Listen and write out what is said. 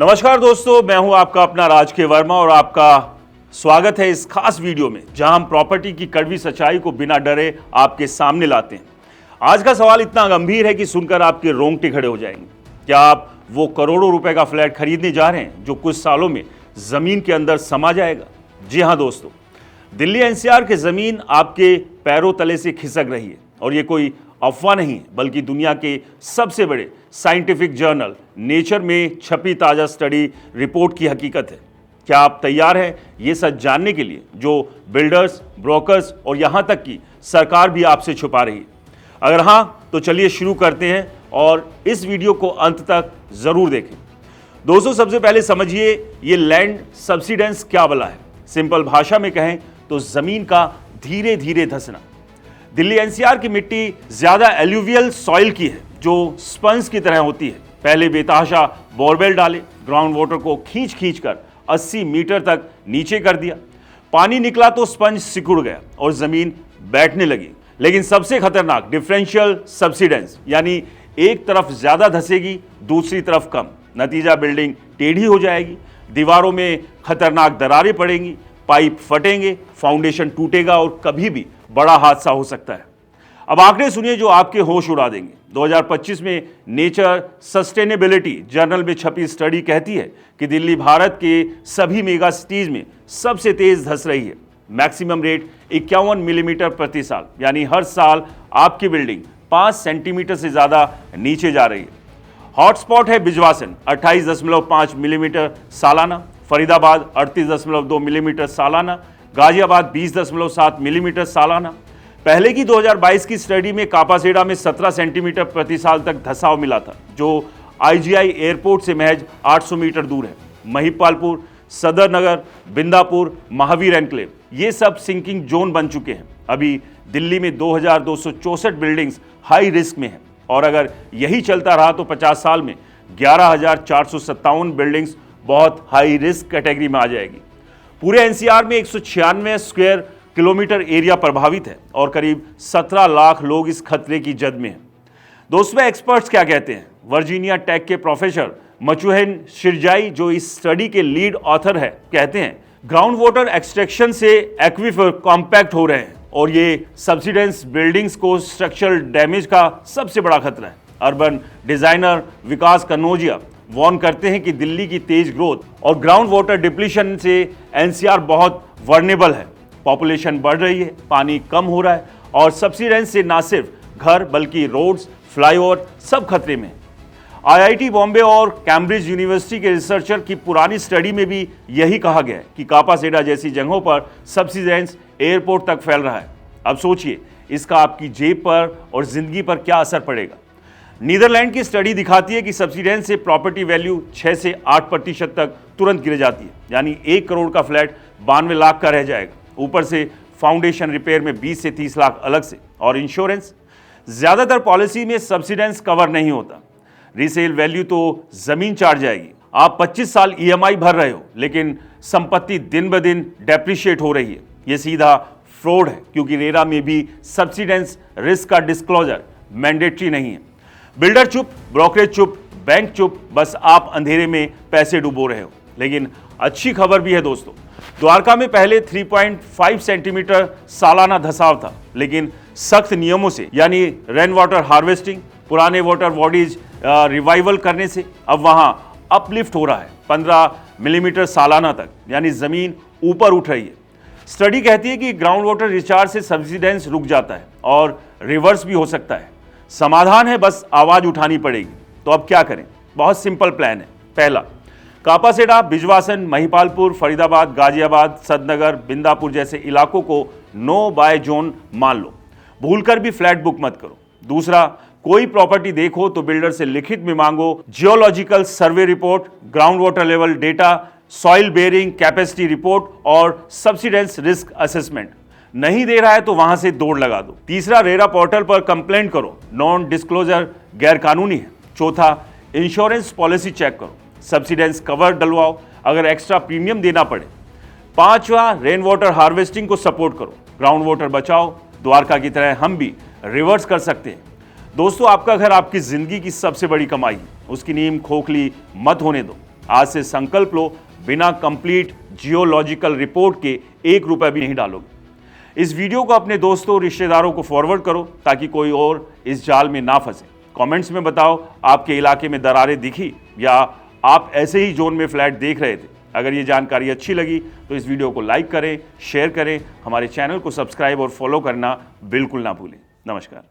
नमस्कार दोस्तों, मैं हूं आपका अपना राज के वर्मा और आपका स्वागत है इस खास वीडियो में जहां हम प्रॉपर्टी की कड़वी सच्चाई को बिना डरे आपके सामने लाते हैं। आज का सवाल इतना गंभीर है कि सुनकर आपके रोंगटे खड़े हो जाएंगे। क्या आप वो करोड़ों रुपए का फ्लैट खरीदने जा रहे हैं जो कुछ सालों में जमीन के अंदर समा जाएगा? जी हां दोस्तों, दिल्ली एनसीआर की जमीन आपके पैरों तले से खिसक रही है और ये कोई अफवाह नहीं है, बल्कि दुनिया के सबसे बड़े साइंटिफिक जर्नल नेचर में छपी ताज़ा स्टडी रिपोर्ट की हकीकत है। क्या आप तैयार हैं ये सच जानने के लिए जो बिल्डर्स, ब्रोकर्स और यहाँ तक कि सरकार भी आपसे छुपा रही है? अगर हाँ, तो चलिए शुरू करते हैं और इस वीडियो को अंत तक ज़रूर देखें। दोस्तों, सबसे पहले समझिए ये लैंड सब्सिडेंस क्या बला है। सिंपल भाषा में कहें तो ज़मीन का धीरे धीरे धंसना। दिल्ली एनसीआर की मिट्टी ज्यादा एल्यूवियल सॉइल की है जो स्पंज की तरह होती है। पहले बेतहाशा बोरवेल डाले, ग्राउंड वाटर को खींच खींच कर 80 मीटर तक नीचे कर दिया। पानी निकला तो स्पंज सिकुड़ गया और जमीन बैठने लगी। लेकिन सबसे खतरनाक डिफरेंशियल सब्सिडेंस, यानी एक तरफ ज्यादा धंसेगी, दूसरी तरफ कम। नतीजा बिल्डिंग टेढ़ी हो जाएगी, दीवारों में खतरनाक दरारें पड़ेंगी, पाइप फटेंगे, फाउंडेशन टूटेगा और कभी भी बड़ा हादसा हो सकता है। अब आंकड़े सुनिए जो आपके होश उड़ा देंगे। 2025 में नेचर सस्टेनेबिलिटी जर्नल में छपी स्टडी कहती है कि दिल्ली भारत के सभी मेगा सिटीज में सबसे तेज धंस रही है। मैक्सिमम रेट 51 मिलीमीटर प्रति साल, यानी हर साल आपकी बिल्डिंग 5 सेंटीमीटर से ज्यादा नीचे जा रही है। हॉटस्पॉट है बिजवासन 28.5 मिलीमीटर सालाना, फरीदाबाद 38.2 मिलीमीटर सालाना, गाजियाबाद 20.7 मिलीमीटर सालाना। पहले की 2022 की स्टडी में कापासेडा में 17 सेंटीमीटर प्रति साल तक धंसाव मिला था, जो आईजीआई एयरपोर्ट से महज 800 मीटर दूर है। महिपालपुर, सदर नगर, बिंदापुर, महावीर एनक्लेव, ये सब सिंकिंग जोन बन चुके हैं। अभी दिल्ली में 2264 बिल्डिंग्स हाई रिस्क में हैं और अगर यही चलता रहा तो 50 साल में 11,457 बिल्डिंग्स बहुत हाई रिस्क कैटेगरी में आ जाएगी। पूरे एनसीआर में 196 स्क्वायर किलोमीटर एरिया प्रभावित है और करीब 17 लाख लोग इस खतरे की जद में हैं। दोस्तों, एक्सपर्ट्स क्या कहते हैं? वर्जीनिया टेक के प्रोफेसर मचुहेन शिरजाई, जो इस स्टडी के लीड ऑथर है, कहते हैं ग्राउंड वाटर एक्सट्रैक्शन से एक्वीफर कॉम्पैक्ट हो रहे हैं और ये सब्सिडेंस बिल्डिंग्स को स्ट्रक्चरल डैमेज का सबसे बड़ा खतरा है। अर्बन डिजाइनर विकास कन्नौजिया वार्न करते हैं कि दिल्ली की तेज ग्रोथ और ग्राउंड वाटर डिप्लीशन से एनसीआर बहुत वर्नेबल है। पॉपुलेशन बढ़ रही है, पानी कम हो रहा है और सब्सिडेंस से ना सिर्फ घर बल्कि रोड्स, फ्लाईओवर सब खतरे में। आईआईटी बॉम्बे और कैम्ब्रिज यूनिवर्सिटी के रिसर्चर की पुरानी स्टडी में भी यही कहा गया है कि कापासेडा जैसी जगहों पर सब्सिडेंस एयरपोर्ट तक फैल रहा है। अब सोचिए इसका आपकी जेब पर और जिंदगी पर क्या असर पड़ेगा। नीदरलैंड की स्टडी दिखाती है कि सब्सिडेंस से प्रॉपर्टी वैल्यू 6 से 8% तक तुरंत गिर जाती है, यानी 1 करोड़ का फ्लैट 92 लाख का रह जाएगा। ऊपर से फाउंडेशन रिपेयर में 20 से 30 लाख अलग से। और इंश्योरेंस, ज्यादातर पॉलिसी में सब्सिडेंस कवर नहीं होता। रीसेल वैल्यू तो जमीन चाट जाएगी। आप 25 साल ईएमआई भर रहे हो लेकिन संपत्ति दिन ब दिन डेप्रिशिएट हो रही है। यह सीधा फ्रॉड है, क्योंकि रेरा में भी सब्सिडेंस रिस्क का डिस्क्लोजर मैंडेटरी नहीं है। बिल्डर चुप, ब्रोकरेज चुप, बैंक चुप, बस आप अंधेरे में पैसे डुबो रहे हो। लेकिन अच्छी खबर भी है दोस्तों। द्वारका में पहले 3.5 सेंटीमीटर सालाना धंसाव था, लेकिन सख्त नियमों से, यानी रेन वाटर हार्वेस्टिंग, पुराने वाटर बॉडीज रिवाइवल करने से अब वहां अपलिफ्ट हो रहा है 15 मिलीमीटर सालाना तक, यानी जमीन ऊपर उठ रही है। स्टडी कहती है कि ग्राउंड वाटर रिचार्ज से सब्सिडेंस रुक जाता है और रिवर्स भी हो सकता है। समाधान है, बस आवाज उठानी पड़ेगी। तो अब क्या करें? बहुत सिंपल प्लान है। पहला, कापासेडा, बिजवासन, महिपालपुर, फरीदाबाद, गाजियाबाद, सदनगर, बिंदापुर जैसे इलाकों को नो बाय जोन मान लो। भूलकर भी फ्लैट बुक मत करो। दूसरा, कोई प्रॉपर्टी देखो तो बिल्डर से लिखित में मांगो geological survey report, ground water level data, soil bearing capacity report और सब्सिडेंस रिस्क असेसमेंट। नहीं दे रहा है तो वहां से दौड़ लगा दो। तीसरा, रेरा पोर्टल पर कंप्लेंट करो, नॉन डिस्क्लोजर गैर कानूनी है। चौथा, इंश्योरेंस पॉलिसी चेक करो, सब्सिडेंस कवर डलवाओ अगर एक्स्ट्रा प्रीमियम देना पड़े। पांचवा, रेन वाटर हार्वेस्टिंग को सपोर्ट करो, ग्राउंड वाटर बचाओ। द्वारका की तरह हम भी रिवर्स कर सकते हैं। दोस्तों, आपका घर आपकी जिंदगी की सबसे बड़ी कमाई है, उसकी नींव खोखली मत होने दो। आज से संकल्प लो, बिना कंप्लीट जियोलॉजिकल रिपोर्ट के 1 रुपया भी नहीं डालोगे। इस वीडियो को अपने दोस्तों और रिश्तेदारों को फॉरवर्ड करो ताकि कोई और इस जाल में ना फंसे। कमेंट्स में बताओ आपके इलाके में दरारें दिखी या आप ऐसे ही जोन में फ्लैट देख रहे थे। अगर ये जानकारी अच्छी लगी तो इस वीडियो को लाइक करें, शेयर करें, हमारे चैनल को सब्सक्राइब और फॉलो करना बिल्कुल ना भूलें। नमस्कार।